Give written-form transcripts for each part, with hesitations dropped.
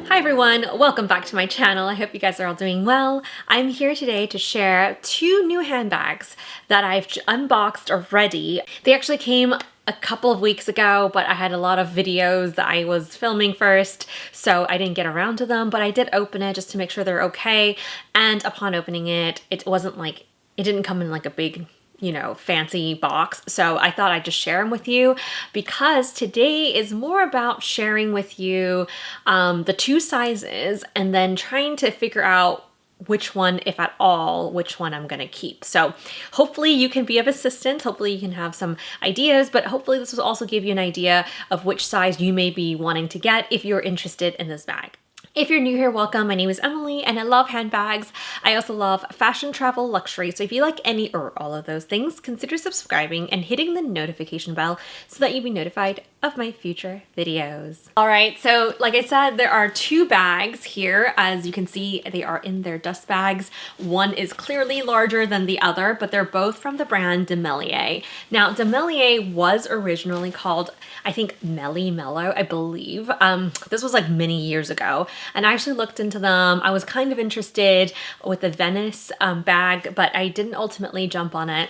Hi everyone, welcome back to my channel. I hope you guys are all doing well. I'm here today to share two new handbags that I've unboxed already. They actually came a couple of weeks ago, but I had a lot of videos that I was filming first, so I didn't get around to them, but I did open it just to make sure they're okay. And upon opening it, it didn't come in like a big, fancy box. So I thought I'd just share them with you because today is more about sharing with you the two sizes and then trying to figure out which one, if at all, which one I'm gonna keep. So hopefully you can be of assistance. Hopefully you can have some ideas, but hopefully this will also give you an idea of which size you may be wanting to get if you're interested in this bag. If you're new here, welcome. My name is Emily and I love handbags. I also love fashion, travel, luxury. So if you like any or all of those things, consider subscribing and hitting the notification bell so that you'll be notified of my future videos. All right, so like I said, there are two bags here. As you can see, they are in their dust bags. One is clearly larger than the other, but they're both from the brand Demellier. Now, Demellier was originally called, I think, Melly Mellow, I believe. This was like many years ago. And I actually looked into them. I was kind of interested with the Venice bag, but I didn't ultimately jump on it.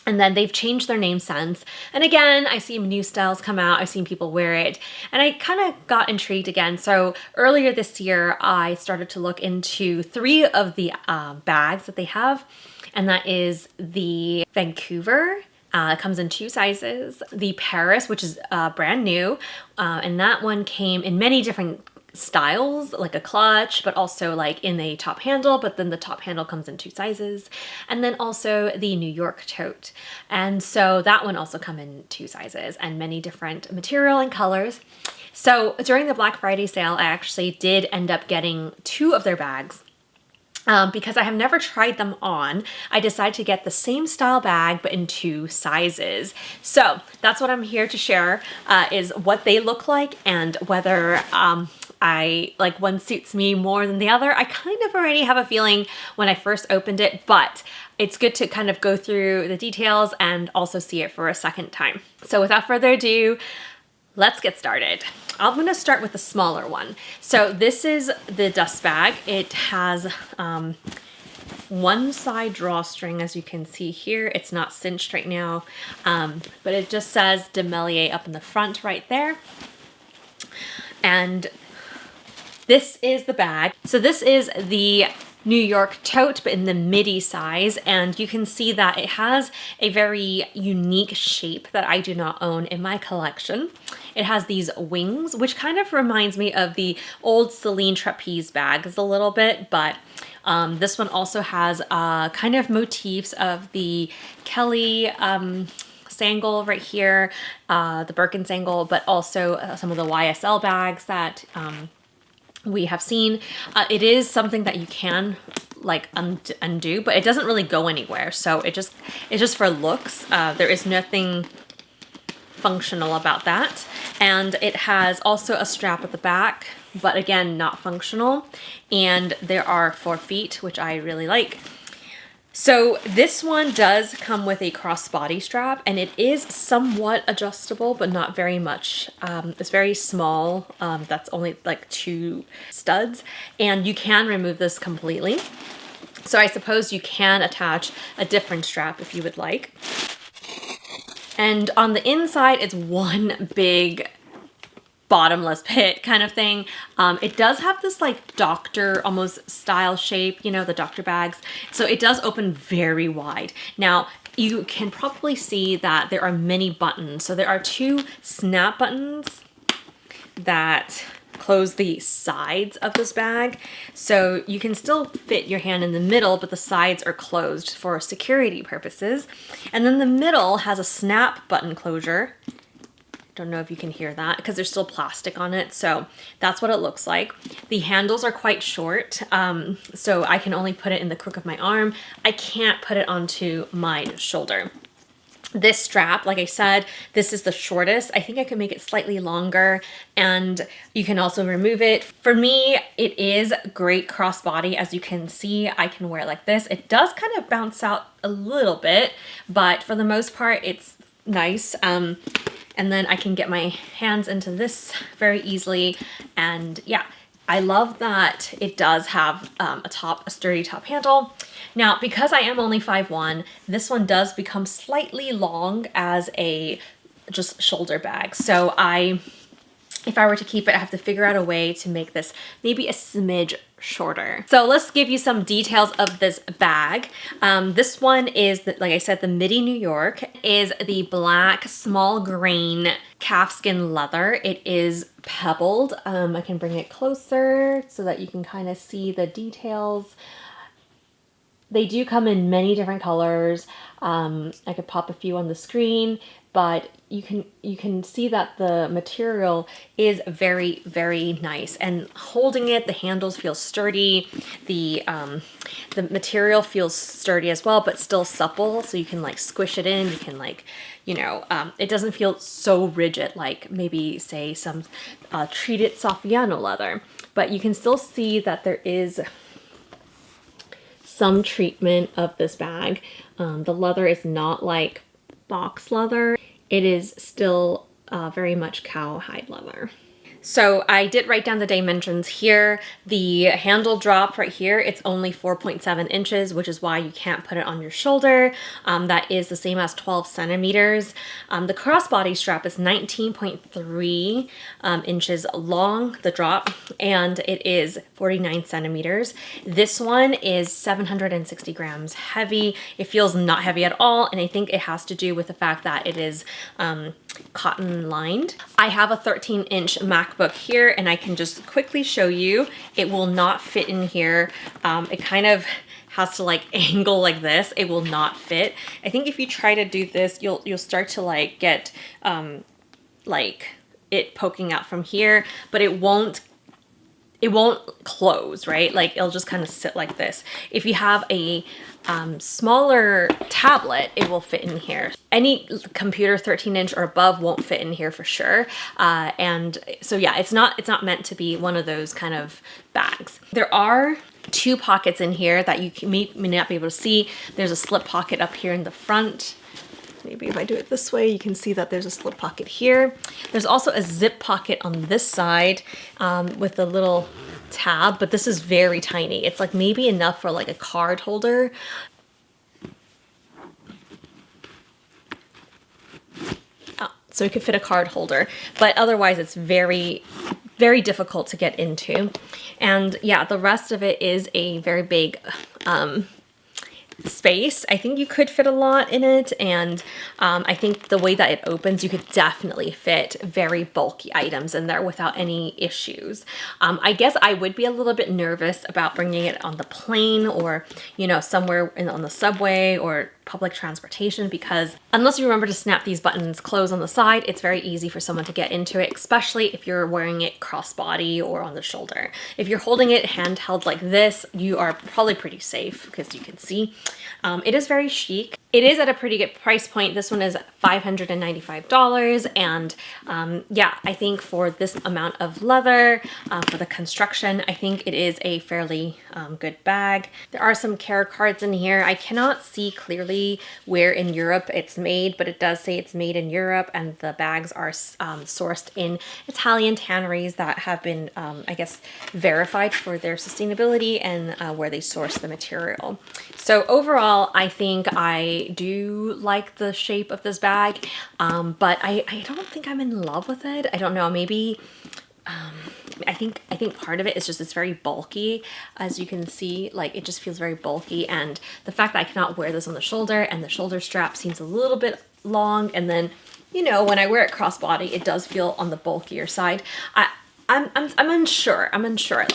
And then they've changed their name since. And again, I see new styles come out. I've seen people wear it. And I kind of got intrigued again. So earlier this year, I started to look into three of the bags that they have. And that is the Vancouver. It comes in two sizes. The Paris, which is brand new. And that one came in many different styles, like a clutch, but also like in a top handle, but then the top handle comes in two sizes. And then also the New York Tote. And so that one also come in two sizes and many different material and colors. So during the Black Friday sale, I actually did end up getting two of their bags. Because I have never tried them on, I decided to get the same style bag, but in two sizes. So that's what I'm here to share, is what they look like and whether one suits me more than the other. I kind of already have a feeling when I first opened it, but it's good to kind of go through the details and also see it for a second time. So without further ado, let's get started. I'm gonna start with the smaller one. So this is the dust bag. It has one side drawstring, as you can see here. It's not cinched right now, but it just says Demellier up in the front right there. And this is the bag. So this is the New York Tote, but in the midi size, and you can see that it has a very unique shape that I do not own in my collection. It has these wings, which kind of reminds me of the old Celine trapeze bags a little bit, but this one also has kind of motifs of the Kelly Sangle right here, the Birkin Sangle, but also some of the YSL bags that we have seen. It is something that you can like undo, but it doesn't really go anywhere. So it's just for looks. There is nothing functional about that. And it has also a strap at the back, but again, not functional. And there are 4 feet, which I really like. So this one does come with a crossbody strap, and it is somewhat adjustable, but not very much. It's very small. That's only like 2 studs, and you can remove this completely. So I suppose you can attach a different strap if you would like. And on the inside, it's one big bottomless pit kind of thing. It does have this like doctor almost style shape, the doctor bags. So it does open very wide. Now you can probably see that there are many buttons. So there are 2 snap buttons that close the sides of this bag. So you can still fit your hand in the middle, but the sides are closed for security purposes. And then the middle has a snap button closure. Don't know if you can hear that because there's still plastic on it. So that's what it looks like. The handles are quite short, so I can only put it in the crook of my arm. I can't put it onto my shoulder. This strap, like I said, this is the shortest. I think I can make it slightly longer, and you can also remove it. For me, it is great crossbody. As you can see, I can wear it like this. It does kind of bounce out a little bit, but for the most part, it's nice. And then I can get my hands into this very easily. And yeah, I love that it does have a sturdy top handle. Now, because I am only 5'1", this one does become slightly long as a just shoulder bag. So if I were to keep it, I have to figure out a way to make this maybe a smidge shorter. So let's give you some details of this bag. This one is, like I said, the Midi New York, is the black small grain calfskin leather. It is pebbled. I can bring it closer so that you can kind of see the details. They do come in many different colors. I could pop a few on the screen, but you can see that the material is very, very nice. And holding it, the handles feel sturdy. The material feels sturdy as well, but still supple. So you can like squish it in. You can like, you know, it doesn't feel so rigid like maybe say some treated Saffiano leather. But you can still see that there is some treatment of this bag. The leather is not like box leather. It is still very much cowhide leather. So I did write down the dimensions here. The handle drop right here, it's only 4.7 inches, which is why you can't put it on your shoulder. That is the same as 12 centimeters. The crossbody strap is 19.3 inches long, the drop, and it is 49 centimeters. This one is 760 grams heavy. It feels not heavy at all, and I think it has to do with the fact that it is cotton lined. I have a 13-inch MacBook here, and I can just quickly show you. It will not fit in here. It kind of has to like angle like this. It will not fit. I think if you try to do this, you'll start to like get like it poking out from here, but it won't close, right? Like it'll just kind of sit like this. If you have a smaller tablet, it will fit in here. Any computer 13-inch or above won't fit in here for sure. And so yeah, it's not meant to be one of those kind of bags. There are two pockets in here that you may not be able to see. There's a slip pocket up here in the front. Maybe if I do it this way, you can see that there's a slip pocket here. There's also a zip pocket on this side with a little tab, but this is very tiny. It's like maybe enough for like a card holder. So it could fit a card holder, but otherwise it's very, very difficult to get into. And yeah, the rest of it is a very big space. I think you could fit a lot in it, and I think the way that it opens, you could definitely fit very bulky items in there without any issues. I guess I would be a little bit nervous about bringing it on the plane or, you know, somewhere on the subway or public transportation, because unless you remember to snap these buttons closed on the side, it's very easy for someone to get into it, especially if you're wearing it crossbody or on the shoulder. If you're holding it handheld like this, you are probably pretty safe because you can see. It is very chic. It is at a pretty good price point. This one is $595, and yeah, I think for this amount of leather, for the construction, I think it is a fairly good bag. There are some care cards in here. I cannot see clearly where in Europe it's made, but it does say it's made in Europe, and the bags are sourced in Italian tanneries that have been, I guess, verified for their sustainability and where they source the material. So overall, I think I do like the shape of this bag, but I don't think I'm in love with it. I don't know, maybe I think part of it is just it's very bulky. As you can see, like it just feels very bulky, and the fact that I cannot wear this on the shoulder, and the shoulder strap seems a little bit long, and then, you know, when I wear it crossbody, it does feel on the bulkier side. I'm unsure.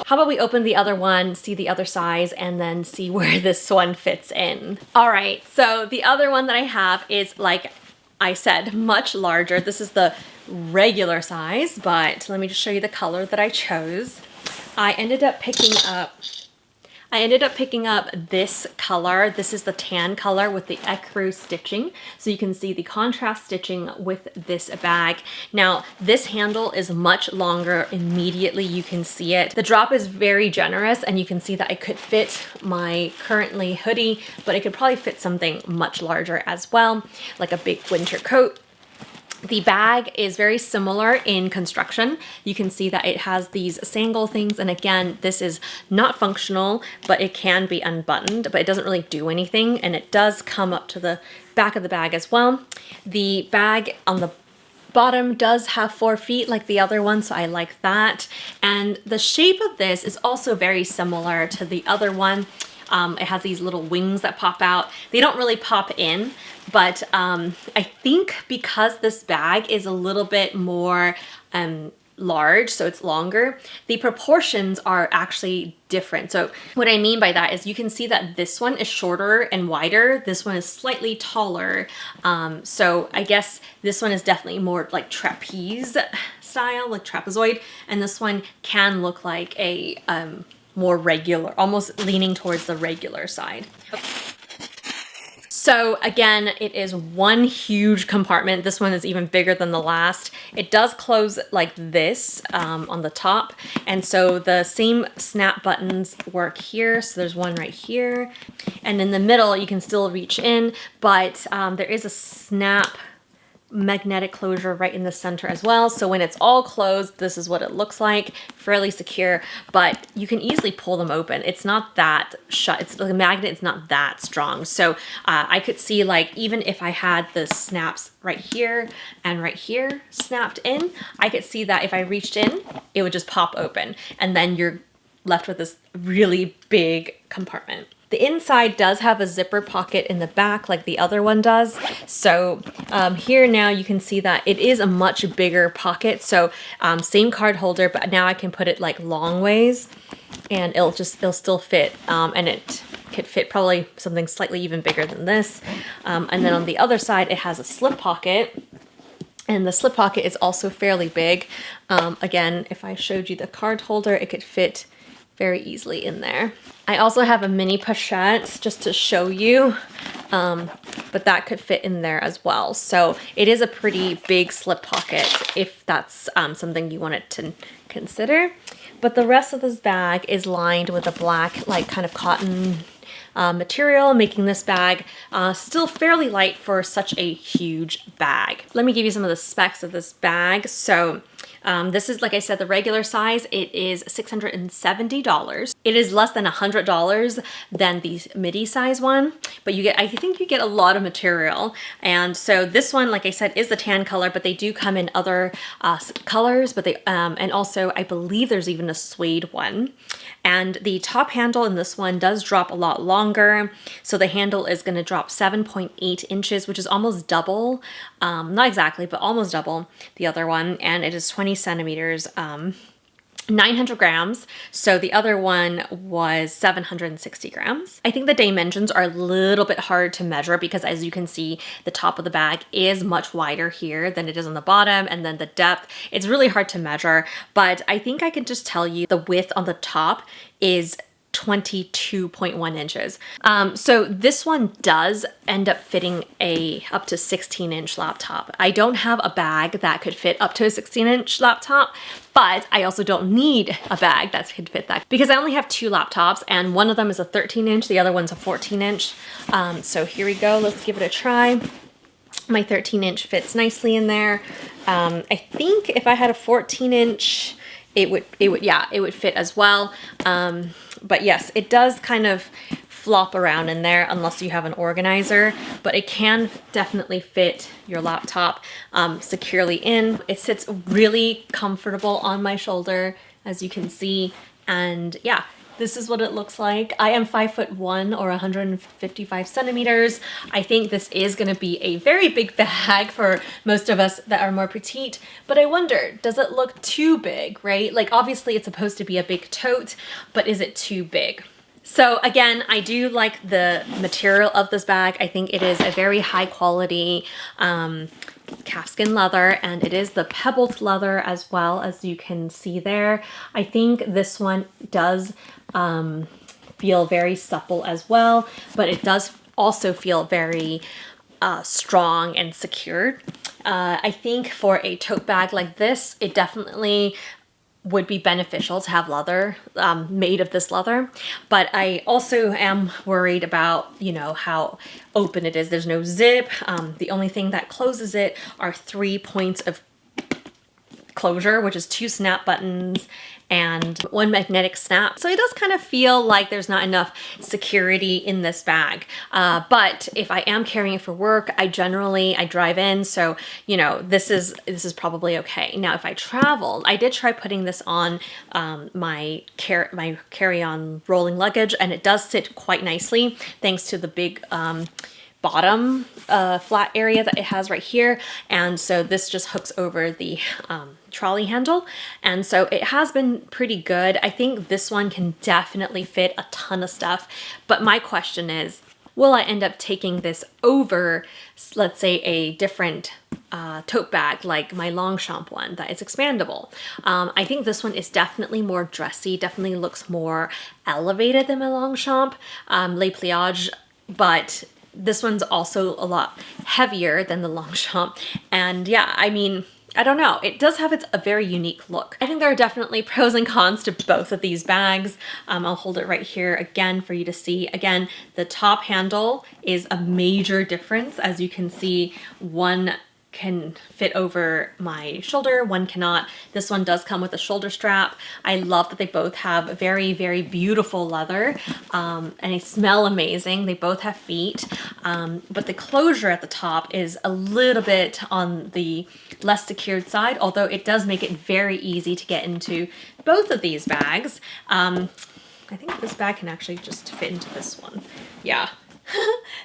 How about we open the other one, see the other size, and then see where this one fits in. All right, so the other one that I have is, like I said, much larger. This is the regular size, but let me just show you the color that I chose. I ended up picking up this color. This is the tan color with the ecru stitching. So you can see the contrast stitching with this bag. Now, this handle is much longer. Immediately you can see it. The drop is very generous, and you can see that I could fit my currently hoodie, but it could probably fit something much larger as well, like a big winter coat. The bag is very similar in construction. You can see that it has these sangle things, and again, this is not functional, but it can be unbuttoned, but it doesn't really do anything, and it does come up to the back of the bag as well. The bag on the bottom does have 4 feet like the other one, so I like that. And the shape of this is also very similar to the other one. It has these little wings that pop out. They don't really pop in, but I think because this bag is a little bit more large, so it's longer, the proportions are actually different. So what I mean by that is you can see that this one is shorter and wider. This one is slightly taller. So I guess this one is definitely more like trapeze style, like trapezoid, and this one can look like a more regular, almost leaning towards the regular side. So again, it is one huge compartment. This one is even bigger than the last. It does close like this on the top. And so the same snap buttons work here. So there's one right here. And in the middle, you can still reach in, but there is a snap magnetic closure right in the center as well. So when it's all closed, this is what it looks like, fairly secure, but you can easily pull them open. It's not that shut. It's the magnet, it's not that strong. So I could see, like, even if I had the snaps right here and right here snapped in, I could see that if I reached in, it would just pop open. And then you're left with this really big compartment. The inside does have a zipper pocket in the back like the other one does. So here now you can see that it is a much bigger pocket. So same card holder, but now I can put it like long ways and it'll still fit. And it could fit probably something slightly even bigger than this. And then on the other side, it has a slip pocket. And the slip pocket is also fairly big. Again, if I showed you the card holder, it could fit very easily in there. I also have a mini pochette just to show you, but that could fit in there as well. So it is a pretty big slip pocket if that's something you wanted to consider. But the rest of this bag is lined with a black, like kind of cotton material, making this bag still fairly light for such a huge bag. Let me give you some of the specs of this bag. So this is, like I said, the regular size. It is $670. It is less than $100 than the midi size one, but I think you get a lot of material. And so this one, like I said, is the tan color, but they do come in other colors, but and also I believe there's even a suede one. And the top handle in this one does drop a lot longer. So the handle is going to drop 7.8 inches, which is almost double, not exactly, but almost double the other one. And it is 20 centimeters, 900 grams. So the other one was 760 grams. I think the dimensions are a little bit hard to measure because, as you can see, the top of the bag is much wider here than it is on the bottom, and then the depth, it's really hard to measure, but I think I can just tell you the width on the top is 22.1 inches. So this one does end up fitting up to 16-inch laptop. I don't have a bag that could fit up to a 16-inch laptop, but I also don't need a bag that could fit that because I only have 2 laptops and one of them is a 13-inch, the other one's a 14-inch. So here we go, let's give it a try. My 13-inch fits nicely in there. I think if I had a 14-inch, it would fit as well. But yes, it does kind of flop around in there unless you have an organizer, but it can definitely fit your laptop securely in. It sits really comfortable on my shoulder, as you can see. And yeah, this is what it looks like. I am 5'1" or 155 centimeters. I think this is gonna be a very big bag for most of us that are more petite, but I wonder, does it look too big, right? Like obviously it's supposed to be a big tote, but is it too big? So again, I do like the material of this bag. I think it is a very high quality calfskin leather, and it is the pebbled leather as well, as you can see there. I think this one does feel very supple as well, but it does also feel very strong and secured. I think for a tote bag like this, it definitely would be beneficial to have leather made of this leather, but I also am worried about, you know, how open it is. There's no zip. The only thing that closes it are 3 points of closure, which is 2 snap buttons and 1 magnetic snap. So it does kind of feel like there's not enough security in this bag. But if I am carrying it for work, I drive in, so you know, this is probably okay. Now, if I travel, I did try putting this on my carry-on rolling luggage, and it does sit quite nicely thanks to the big bottom flat area that it has right here. And so this just hooks over the trolley handle, and so it has been pretty good. I think this one can definitely fit a ton of stuff, but my question is, will I end up taking this over, let's say, a different tote bag like my Longchamp one that is expandable? I think this one is definitely more dressy, definitely looks more elevated than my Longchamp Les Pliages, but this one's also a lot heavier than the Longchamp. And yeah, I mean, I don't know. It does have a very unique look. I think there are definitely pros and cons to both of these bags. I'll hold it right here again for you to see. Again, the top handle is a major difference. As you can see, one can fit over my shoulder, one cannot. This one does come with a shoulder strap. I love that they both have very, very beautiful leather, and they smell amazing. They both have feet, but the closure at the top is a little bit on the less secured side, although it does make it very easy to get into both of these bags. I think this bag can actually just fit into this one. Yeah.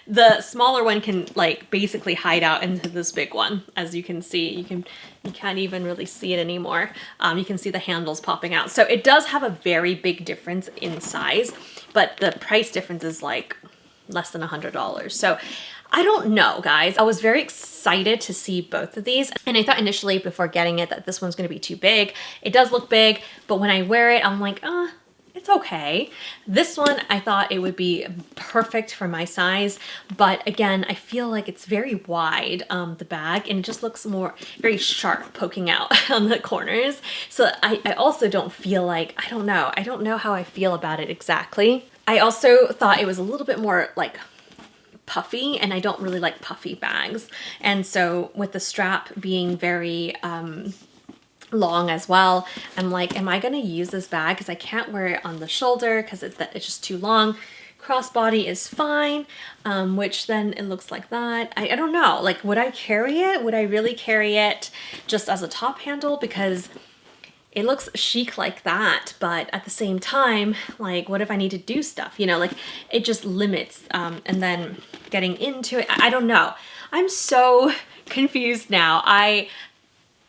The smaller one can like basically hide out into this big one. As you can see, you can't even really see it anymore. You can see the handles popping out. So it does have a very big difference in size, but the price difference is like less than $100. So I don't know, guys. I was very excited to see both of these, and I thought initially before getting it that this one's going to be too big. It does look big, but when I wear it, I'm like, it's okay. This one, I thought it would be perfect for my size, but again, I feel like it's very wide, the bag, and it just looks very sharp poking out on the corners. So I also don't feel like, I don't know how I feel about it exactly. I also thought it was a little bit more like puffy, and I don't really like puffy bags. And so with the strap being very, long as well, I'm like, am I gonna use this bag? Because I can't wear it on the shoulder because it's just too long. Crossbody is fine, which then it looks like that. I don't know, like, would I carry it? Would I really carry it just as a top handle? Because it looks chic like that, but at the same time, like, what if I need to do stuff? You know, like, it just limits, and then getting into it, I don't know. I'm so confused now.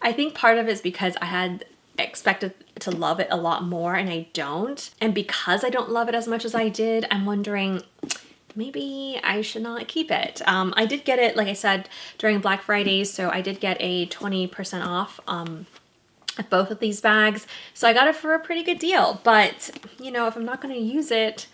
I think part of it is because I had expected to love it a lot more and I don't. And because I don't love it as much as I did, I'm wondering, maybe I should not keep it. I did get it, like I said, during Black Friday, so I did get a 20% off at both of these bags. So I got it for a pretty good deal, but you know, if I'm not gonna use it,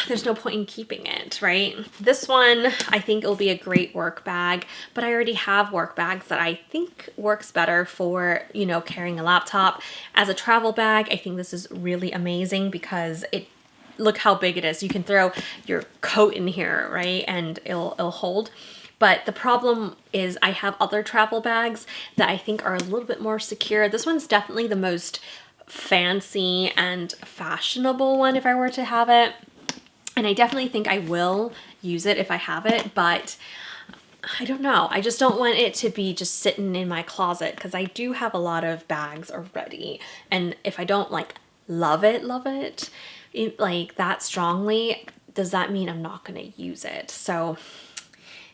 there's no point in keeping it, right? This one, I think it'll be a great work bag, but I already have work bags that I think works better for, you know, carrying a laptop. As a travel bag, I think this is really amazing because look how big it is. You can throw your coat in here, right? And it'll hold. But the problem is I have other travel bags that I think are a little bit more secure. This one's definitely the most fancy and fashionable one if I were to have it. And I definitely think I will use it if I have it, but I don't know. I just don't want it to be just sitting in my closet because I do have a lot of bags already. And if I don't like love it like that strongly, does that mean I'm not going to use it? So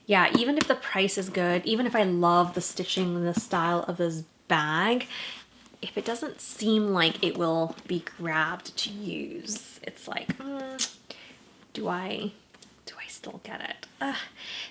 yeah, even if the price is good, even if I love the stitching and the style of this bag, if it doesn't seem like it will be grabbed to use, it's like, do I still get it.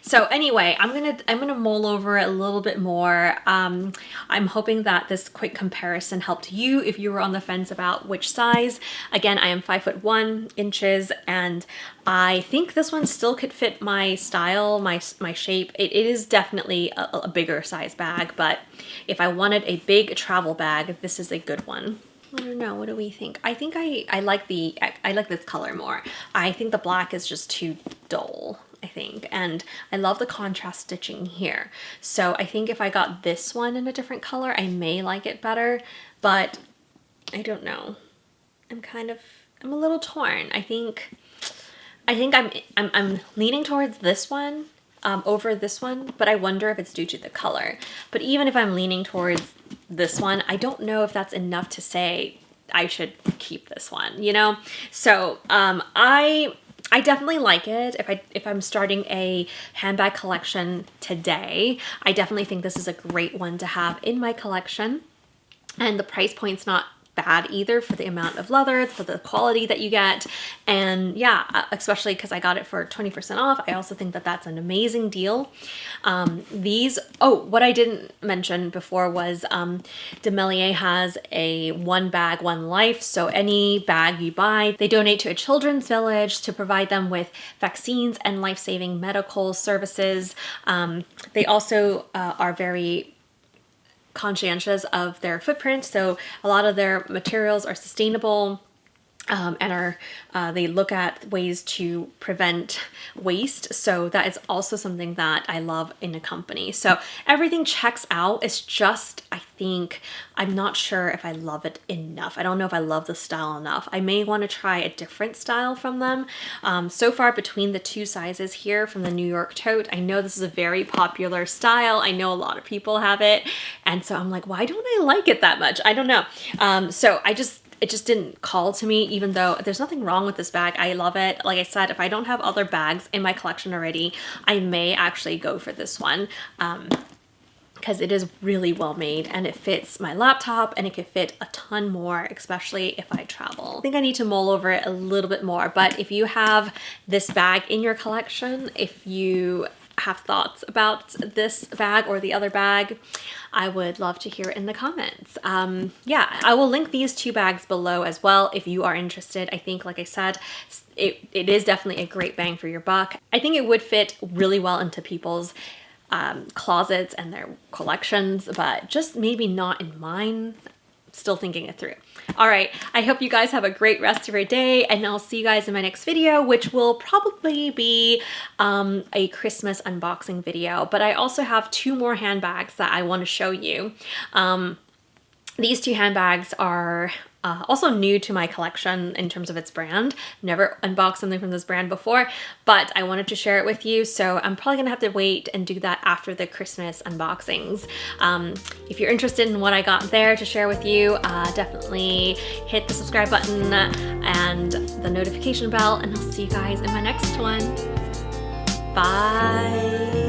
So anyway, I'm gonna mull over it a little bit more. I'm hoping that this quick comparison helped you if you were on the fence about which size. Again, I am 5'1" and I think this one still could fit my style, my shape. It is definitely a bigger size bag, but if I wanted a big travel bag, this is a good one. I don't know, what do we think? I think I like this color more. I think the black is just too dull, I think, and I love the contrast stitching here. So I think if I got this one in a different color, I may like it better, but I don't know. I'm a little torn. I think I'm leaning towards this one over this one, but I wonder if it's due to the color. But even if I'm leaning towards this one, I don't know if that's enough to say I should keep this one, you know? So I definitely like it. If I'm starting a handbag collection today, I definitely think this is a great one to have in my collection. And the price point's not bad either for the amount of leather, for the quality that you get. And yeah, especially because I got it for 20% off. I also think that that's an amazing deal. What I didn't mention before was Demellier has a one bag, one life. So any bag you buy, they donate to a children's village to provide them with vaccines and life-saving medical services. They also are very conscientious of their footprint, so a lot of their materials are sustainable and they look at ways to prevent waste. So that is also something that I love in a company. So everything checks out. It's just, I think, I'm not sure if I love it enough. I don't know if I love the style enough. I may want to try a different style from them. So far between the two sizes here from the New York Tote, I know this is a very popular style. I know a lot of people have it. And so I'm like, why don't I like it that much? I don't know. It just didn't call to me, even though there's nothing wrong with this bag. I love it. Like I said, if I don't have other bags in my collection already, I may actually go for this one because it is really well made and it fits my laptop and it could fit a ton more, especially if I travel. I think I need to mull over it a little bit more, but if you have this bag in your collection, if you have thoughts about this bag or the other bag, I would love to hear it in the comments. Yeah, I will link these two bags below as well if you are interested. I think, like I said, it is definitely a great bang for your buck. I think it would fit really well into people's closets and their collections, but just maybe not in mine. Still thinking it through. All right, I hope you guys have a great rest of your day, and I'll see you guys in my next video, which will probably be a Christmas unboxing video. But I also have two more handbags that I want to show you. These two handbags are also new to my collection in terms of its brand. Never unboxed something from this brand before, but I wanted to share it with you. So I'm probably gonna have to wait and do that after the Christmas unboxings. If you're interested in what I got there to share with you, definitely hit the subscribe button and the notification bell, and I'll see you guys in my next one. Bye.